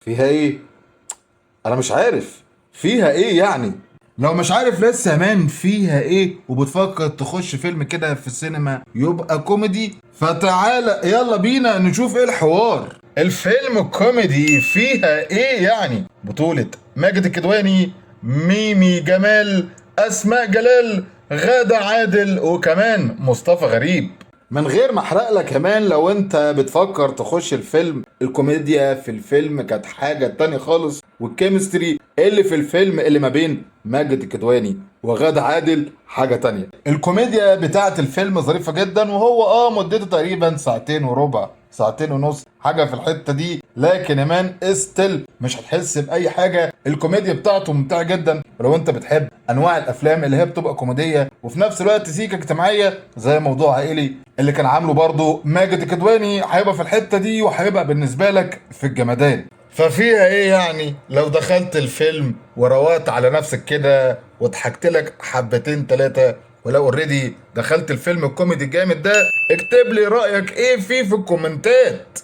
فيها ايه؟ انا مش عارف. فيها ايه يعني؟ لو مش عارف لسه مان فيها ايه وبتفكر تخش فيلم كده في السينما يبقى كوميدي، فتعالى يلا بينا نشوف ايه الحوار. الفيلم كوميدي فيها ايه يعني؟ بطولة ماجد الكدواني، ميمي جمال، اسماء جلال، غادة عادل، وكمان مصطفى غريب. من غير ما احرق لك كمان، لو انت بتفكر تخش الفيلم، الكوميديا في الفيلم كانت حاجة تانية خالص، والكيمستري اللي في الفيلم اللي ما بين ماجد الكدواني وغادة عادل حاجة تانية. الكوميديا بتاعت الفيلم ظريفة جدا، وهو مدته تقريبا ساعتين وربع، ساعتين ونص، حاجة في الحتة دي، لكن يا مان استل مش هتحس بأي حاجة. الكوميديا بتاعته ممتعة جدا، ولو انت بتحب انواع الافلام اللي هي بتبقى كوميدية وفي نفس الوقت سيكة اجتماعية زي موضوع عائلي اللي كان عامله برضه ماجد الكدواني، هيبقى في الحتة دي وهيبقى بالنسبة لك في الجمدان. ففيها ايه يعني لو دخلت الفيلم وروقت على نفسك كده وضحكت لك حبتين تلاتة؟ ولو اوريدي دخلت الفيلم الكوميدي الجامد ده، اكتب لي رأيك ايه فيه في الكومنتات.